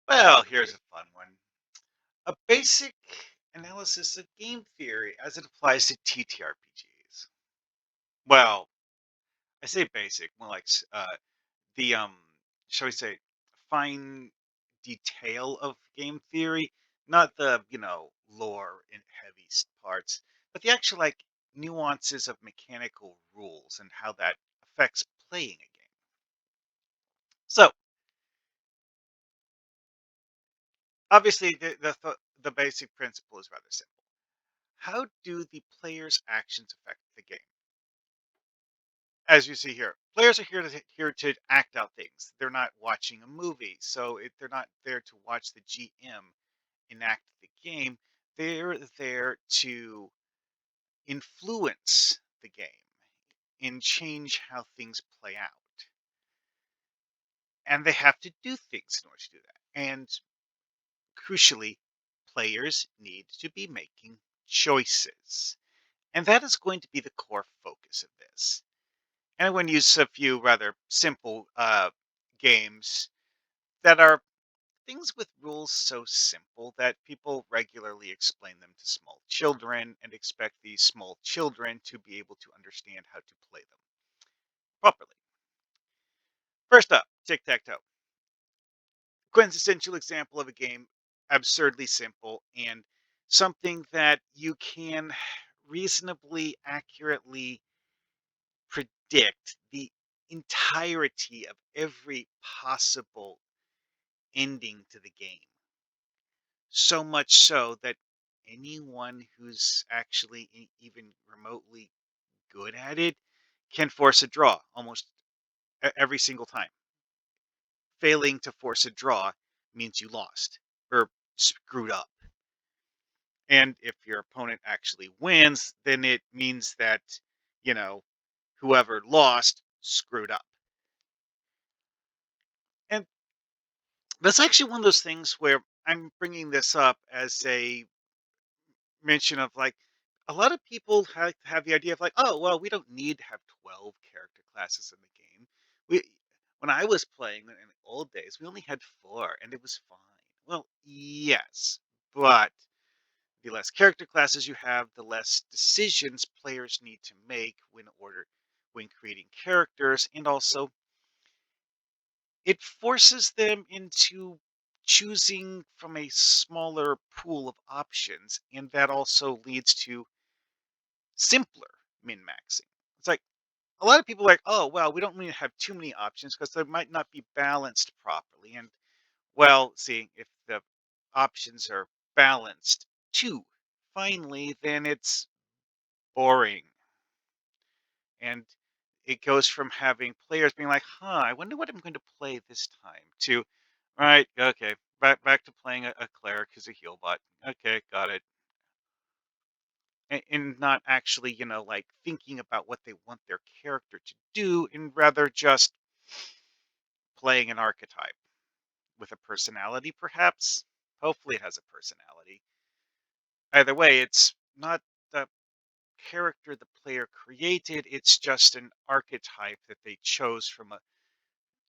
Well, here's a fun one. A basic analysis of game theory as it applies to TTRPGs. Well, I say basic, more like the shall we say, fine detail of game theory, not the lore in heavy parts, but the actual nuances of mechanical rules and how that affects playing a game. So obviously, the basic principle is rather simple. How do the player's actions affect the game? As you see here, players are here to act out things. They're not watching a movie, so they're not there to watch the GM enact the game. They're there to influence the game and change how things play out. And they have to do things in order to do that. And crucially, players need to be making choices. And that is going to be the core focus of this. And I'm going to use a few rather simple games that are things with rules so simple that people regularly explain them to small children and expect these small children to be able to understand how to play them properly. First up, tic tac toe. Quintessential example of a game, absurdly simple and something that you can reasonably accurately predict the entirety of every possible ending to the game. So much so that anyone who's actually even remotely good at it can force a draw almost every single time. Failing to force a draw means you lost or screwed up. And if your opponent actually wins, then it means that, you know, whoever lost screwed up. And that's actually one of those things where I'm bringing this up as a mention of a lot of people have the idea of oh well, we don't need to have 12 character classes in the game. We When I was playing in the old days, we only had four and it was fine. Well, yes, but the less character classes you have, the less decisions players need to make when creating characters, and also it forces them into choosing from a smaller pool of options, and that also leads to simpler min maxing. It's like a lot of people are like, oh, well, we don't need to have too many options because they might not be balanced properly. And well, see, if the options are balanced too finely, then it's boring. And it goes from having players being like, huh, I wonder what I'm going to play this time to, right, okay, back to playing a cleric who's a heal bot. Okay, got it. And not actually, thinking about what they want their character to do, and rather just playing an archetype with a personality, perhaps. Hopefully, it has a personality. Either way, it's not the character the player created, it's just an archetype that they chose from a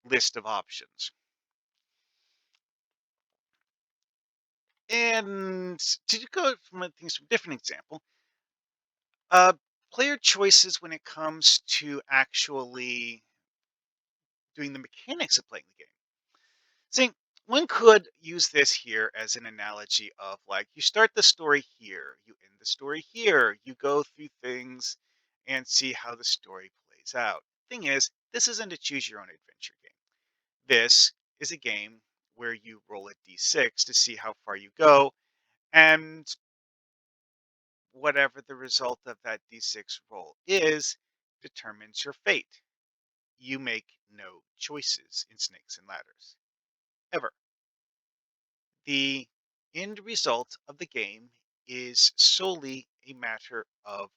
list of options. And to go from things from a different example, uh, player choices when it comes to actually doing the mechanics of playing the game. See, one could use this here as an analogy of you start the story here, you end the story here, you go through things and see how the story plays out. Thing is, this isn't a choose your own adventure game. This is a game where you roll a d6 to see how far you go, and whatever the result of that d6 roll is determines your fate. You make no choices in Snakes and Ladders, ever. The end result of the game is solely a matter of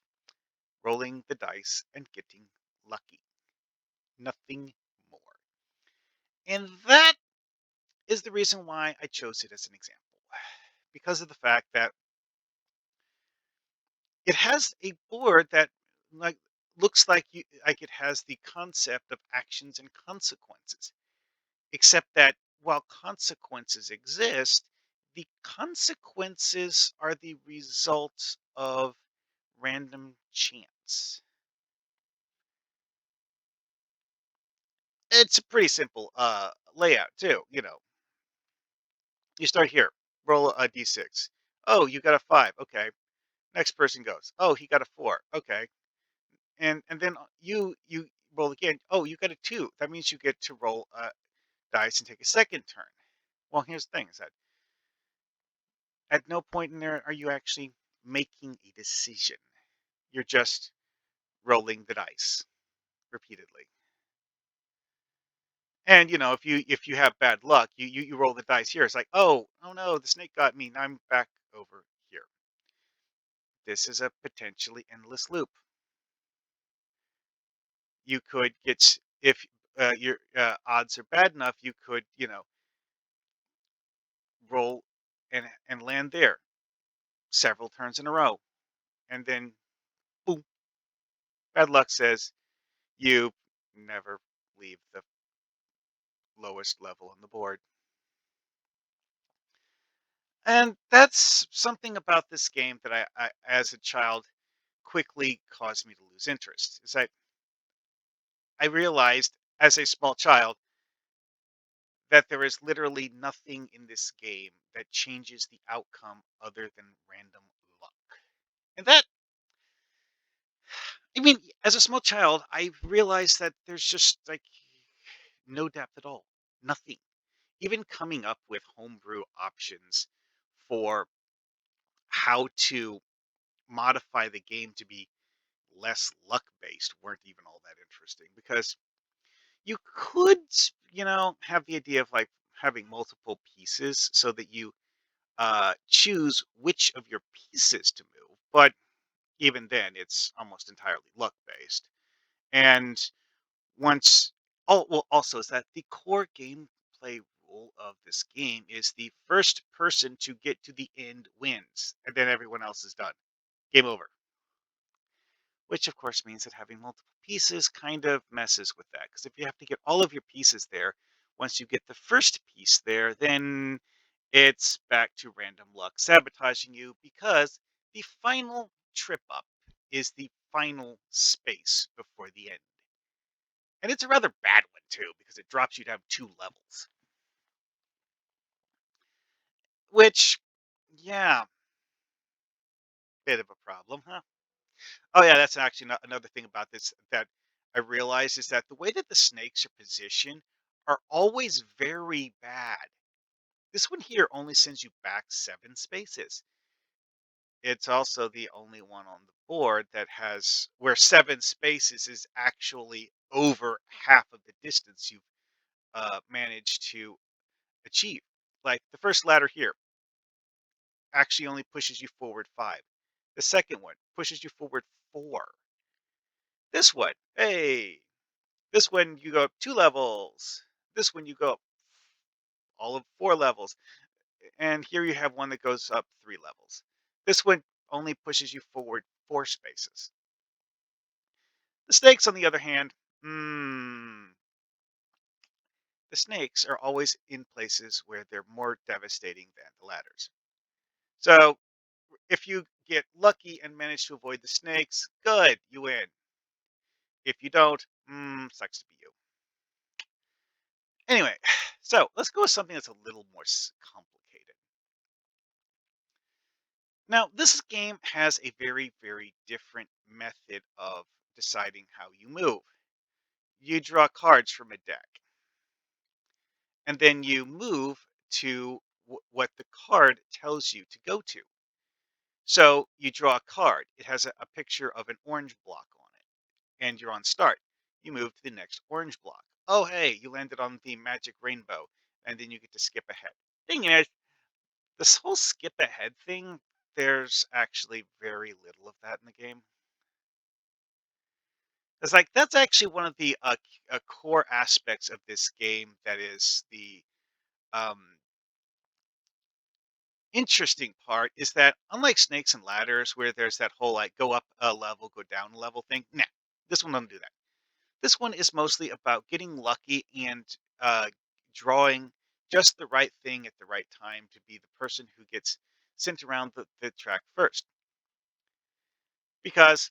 rolling the dice and getting lucky. Nothing more. And that is the reason why I chose it as an example. Because of the fact that it has a board that like looks like it has the concept of actions and consequences, except that while consequences exist, the consequences are the result of random chance. It's a pretty simple layout too. You start here, roll a d6. Oh, you got a 5. Okay. Next person goes. Oh, he got a 4. Okay. And then you roll again. Oh, you got a 2. That means you get to roll a dice and take a second turn. Well, here's the thing: is that at no point in there are you actually making a decision. You're just rolling the dice repeatedly. And if you have bad luck, you roll the dice here. It's like, oh no, the snake got me. Now I'm back over here. This is a potentially endless loop. You could get if your odds are bad enough, you could roll and land there several turns in a row, and then boom, bad luck says you never leave the lowest level on the board. And that's something about this game that as a child, quickly caused me to lose interest. Is I realized as a small child that there is literally nothing in this game that changes the outcome other than random luck. And that, I mean, as a small child, I realized that there's just like no depth at all. Nothing. Even coming up with homebrew options for how to modify the game to be less luck based weren't even all that interesting because you could, have the idea of like having multiple pieces so that you choose which of your pieces to move. But even then, it's almost entirely luck based. And once, oh, well, also is that the core gameplay rule of this game is the first person to get to the end wins, and then everyone else is done. Game over. Which of course means that having multiple pieces kind of messes with that. Because if you have to get all of your pieces there, once you get the first piece there, then it's back to random luck sabotaging you because the final trip up is the final space before the end. And it's a rather bad one too, because it drops you down 2 levels. Which, yeah, bit of a problem, huh? Oh yeah, that's actually another thing about this that I realized is that the way that the snakes are positioned are always very bad. This one here only sends you back 7 spaces. It's also the only one on the board that has where 7 spaces is actually over half of the distance you've managed to achieve. Like the first ladder here actually only pushes you forward 5. The second one pushes you forward 4. This one, hey, this one you go up 2 levels. This one you go up all of 4 levels. And here you have one that goes up 3 levels. This one only pushes you forward 4 spaces. The snakes, on the other hand, the snakes are always in places where they're more devastating than the ladders. So if you get lucky and manage to avoid the snakes, good, you win. If you don't, sucks to be you. Anyway, so let's go with something that's a little more complicated. Now, this game has a very, very different method of deciding how you move. You draw cards from a deck, and then you move to what the card tells you to go to. So you draw a card. It has a picture of an orange block on it, and you're on start. You move to the next orange block. Oh, hey, you landed on the magic rainbow, and then you get to skip ahead. Thing is, this whole skip ahead thing, there's actually very little of that in the game. It's like that's actually one of the core aspects of this game that is the um, interesting part is that unlike Snakes and Ladders, where there's that whole like go up a level, go down a level thing, nah, this one doesn't do that. This one is mostly about getting lucky and drawing just the right thing at the right time to be the person who gets sent around the track first. Because,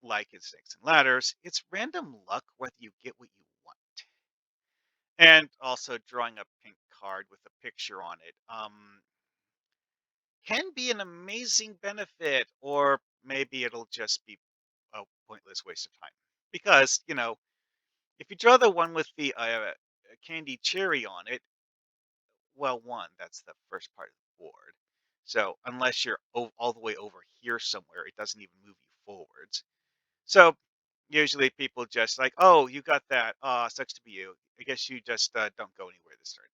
like in Snakes and Ladders, it's random luck whether you get what you want. And also drawing a pink card with a picture on it can be an amazing benefit, or maybe it'll just be a pointless waste of time. Because, if you draw the one with the candy cherry on it, well, one, that's the first part of the board. So unless you're all the way over here somewhere, it doesn't even move you forwards. So usually people just like, oh, you got that. Sucks to be you. I guess you just don't go anywhere this turn.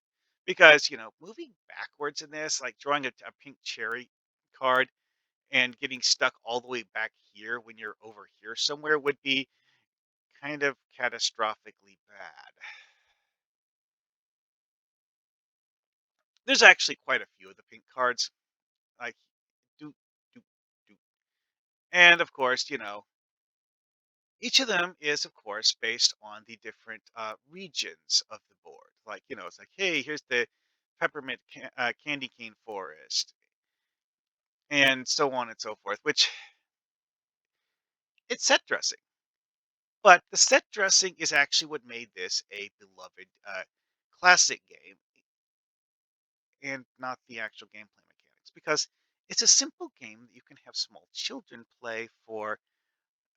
Because, moving backwards in this, like drawing a pink cherry card and getting stuck all the way back here when you're over here somewhere would be kind of catastrophically bad. There's actually quite a few of the pink cards. Like, do, do, do. And of course, each of them is, of course, based on the different regions of the board. Like, it's like, hey, here's the peppermint candy cane forest, and so on and so forth, which it's set dressing. But the set dressing is actually what made this a beloved classic game and not the actual gameplay mechanics. Because it's a simple game that you can have small children play for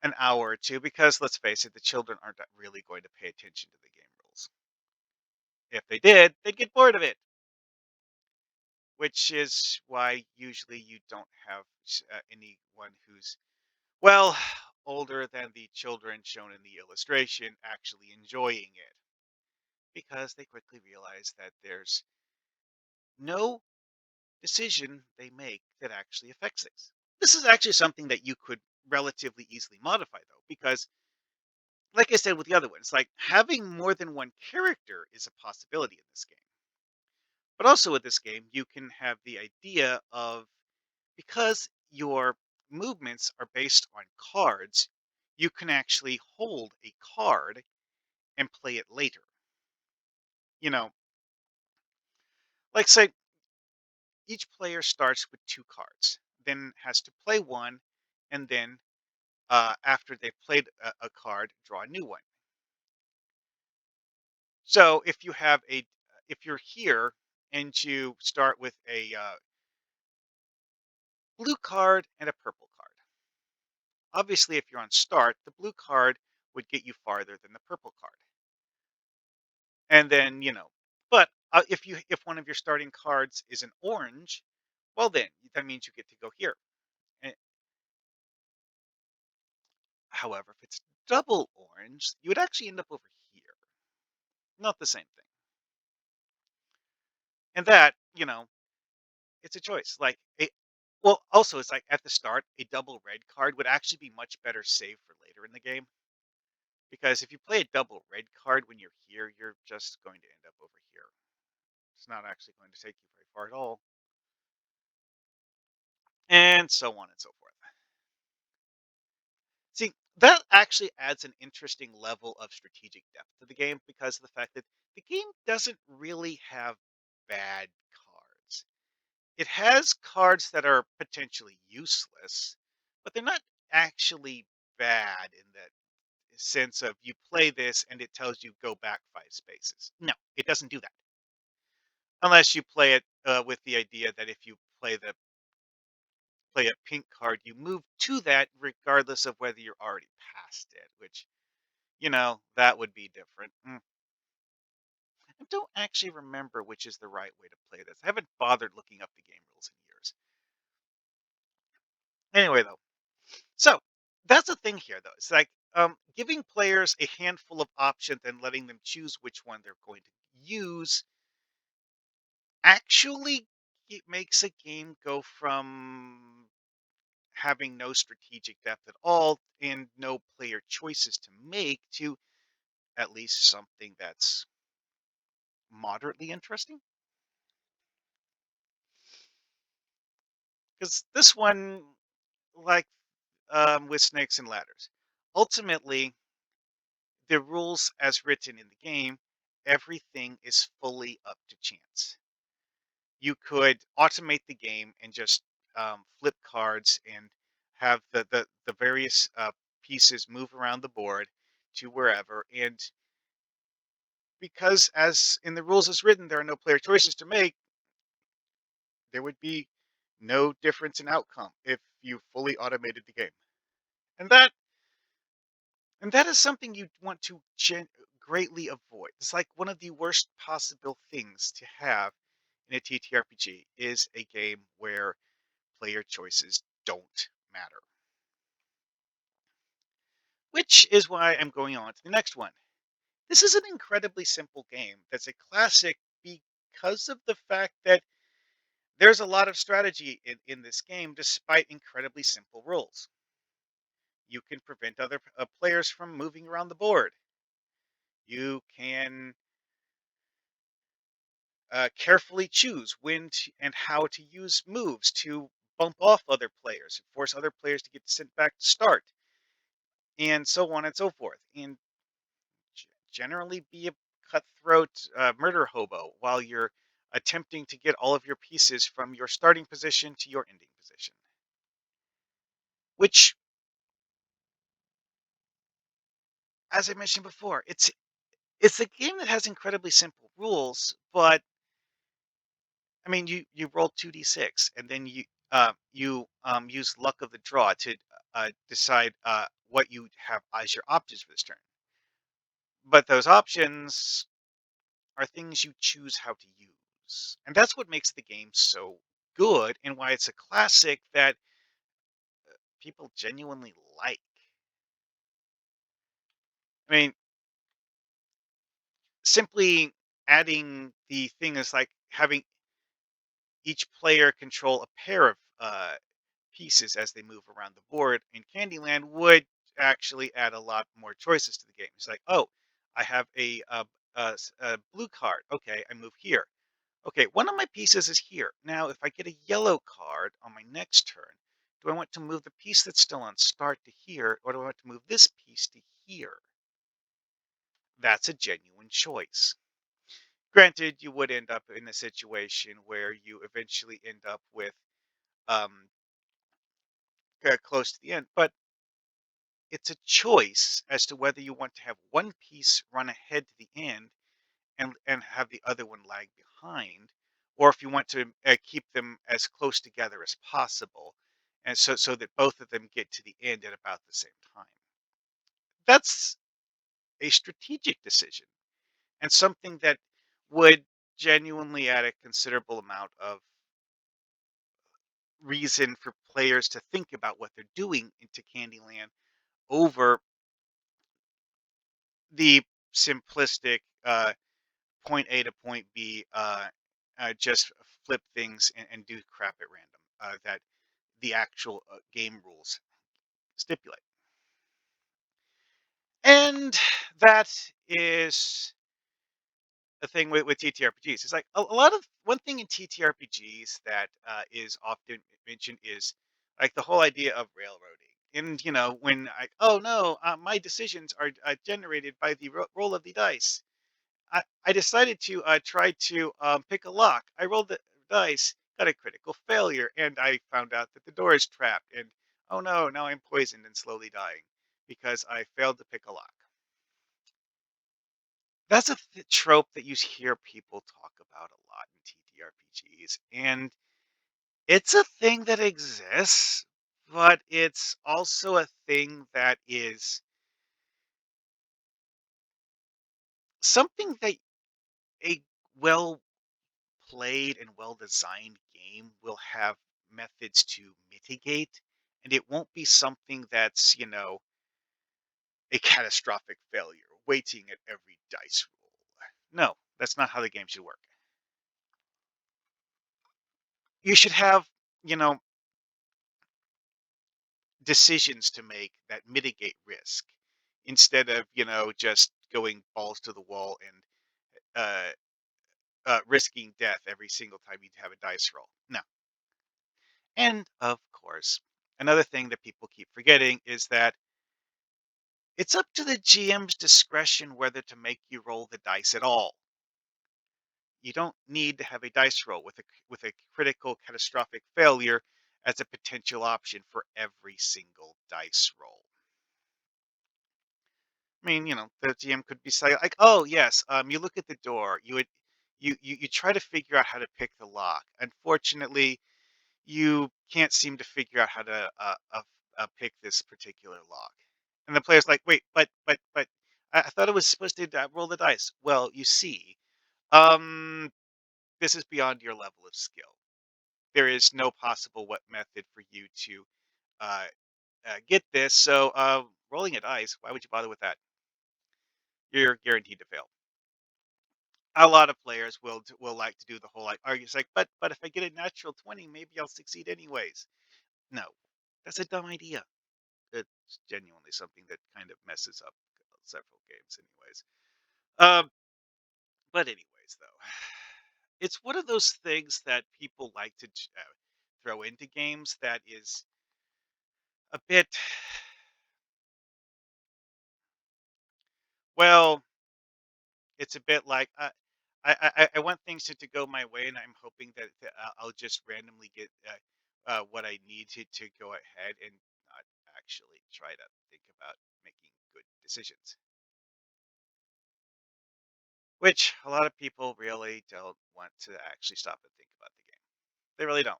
an hour or two. Because let's face it, the children aren't really going to pay attention to the game rules. If they did, they'd get bored of it, which is why usually you don't have anyone who's, well, older than the children shown in the illustration actually enjoying it, because they quickly realize that there's no decision they make that actually affects things. This is actually something that you could relatively easily modify, though, because, like I said with the other ones, like having more than one character is a possibility in this game. But also with this game, you can have the idea of, because your movements are based on cards, you can actually hold a card and play it later. You know, like say each player starts with two cards, then has to play one, and then after they've played a card, draw a new one. So if you're here and you start with a blue card and a purple card, obviously if you're on start, the blue card would get you farther than the purple card. And then, but if one of your starting cards is an orange, well then that means you get to go here. And, however, if it's double orange, you would actually end up over here. Not the same thing. And that, it's a choice. Well, also it's like at the start, a double red card would actually be much better saved for later in the game. Because if you play a double red card when you're here, you're just going to end up over here. It's not actually going to take you very far at all. And so on and so forth. See, that actually adds an interesting level of strategic depth to the game, because of the fact that the game doesn't really have bad cards. It has cards that are potentially useless, but they're not actually bad in that sense of you play this and it tells you go back 5 spaces. No, it doesn't do that. Unless you play it with the idea that if you play a pink card, you move to that regardless of whether you're already past it, which, that would be different. I don't actually remember which is the right way to play this. I haven't bothered looking up the game rules in years. Anyway, though, so that's the thing here, though. It's like giving players a handful of options and letting them choose which one they're going to use actually it makes a game go from having no strategic depth at all and no player choices to make to at least something that's moderately interesting. Because this one, like with Snakes and Ladders, ultimately the rules as written in the game everything is fully up to chance. You could automate the game and just flip cards and have the various pieces move around the board to wherever. And because, as in the rules is written, there are no player choices to make, there would be no difference in outcome if you fully automated the game. And that is something you want to greatly avoid. It's like one of the worst possible things to have in a TTRPG is a game where player choices don't matter. Which is why I'm going on to the next one. This is an incredibly simple game that's a classic because of the fact that there's a lot of strategy in this game despite incredibly simple rules. You can prevent other players from moving around the board. You can carefully choose when and how to use moves to bump off other players, force other players to get sent back to start, and so on and so forth. And generally be a cutthroat murder hobo while you're attempting to get all of your pieces from your starting position to your ending position. Which, as I mentioned before, it's a game that has incredibly simple rules, but I mean, you roll 2d6, and then you use luck of the draw to decide what you have as your options for this turn. But those options are things you choose how to use, and that's what makes the game so good, and why it's a classic that people genuinely like. I mean, simply adding the thing is like having each player control a pair of pieces as they move around the board in Candyland would actually add a lot more choices to the game. It's like, oh, I have a blue card. Okay, I move here. Okay, one of my pieces is here. Now, if I get a yellow card on my next turn, do I want to move the piece that's still on start to here, or do I want to move this piece to here? That's a genuine choice. Granted, you would end up in a situation where you eventually end up with um, close to the end, but it's a choice as to whether you want to have one piece run ahead to the end and have the other one lag behind, or if you want to keep them as close together as possible, and so that both of them get to the end at about the same time. That's a strategic decision and something that would genuinely add a considerable amount of reason for players to think about what they're doing into Candyland over the simplistic point A to point B, just flip things and do crap at random that the actual game rules stipulate. And that is the thing with TTRPGs. It's like a lot of one thing in TTRPGs that is often mentioned is like the whole idea of railroading. And when oh no, my decisions are generated by the roll of the dice. I decided to try to pick a lock. I rolled the dice, got a critical failure, and I found out that the door is trapped. And oh no, now I'm poisoned and slowly dying because I failed to pick a lock. That's a trope that you hear people talk about a lot in TTRPGs, and it's a thing that exists, but it's also a thing that is something that a well played and well designed game will have methods to mitigate, and it won't be something that's, a catastrophic failure waiting at every dice roll. No, that's not how the game should work. You should have, you know, decisions to make that mitigate risk instead of, just going balls to the wall and risking death every single time you have a dice roll. No. And of course, another thing that people keep forgetting is that It's up to the GM's discretion whether to make you roll the dice at all. You don't need to have a dice roll with a critical catastrophic failure as a potential option for every single dice roll. I mean, the GM could be saying like, "Oh, yes, you look at the door. You try to figure out how to pick the lock. Unfortunately, you can't seem to figure out how to pick this particular lock." And the player's like, "Wait, but I thought it was supposed to roll the dice." Well, you see, um, this is beyond your level of skill. There is no possible what method for you to uh, get this. So, rolling a dice, why would you bother with that? You're guaranteed to fail. A lot of players will like to do the whole like argue. It's like, but if I get a natural 20, maybe I'll succeed anyways. No, that's a dumb idea. It's genuinely something that kind of messes up several games, anyways. Um, but anyways, though, it's one of those things that people like to throw into games that is a bit, well, it's a bit like I want things to go my way, and I'm hoping that I'll just randomly get what I need to go ahead and not actually try to think about making good decisions. Which a lot of people really don't want to actually stop and think about the game. They really don't.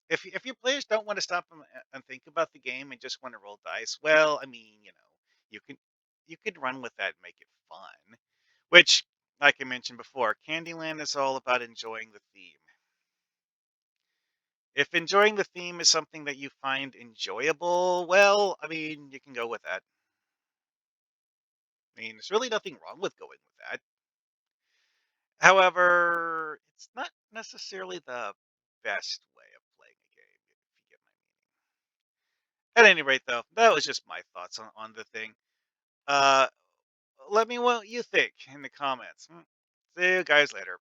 If your players don't want to stop and think about the game and just want to roll dice, well, I mean, you can you could run with that and make it fun. Which, like I mentioned before, Candyland is all about enjoying the theme. If enjoying the theme is something that you find enjoyable, well, I mean, you can go with that. I mean, there's really nothing wrong with going with that. However, it's not necessarily the best way of playing a game, if you get my meaning. At any rate, though, that was just my thoughts on the thing. Uh, Let me know what you think in the comments. See you guys later.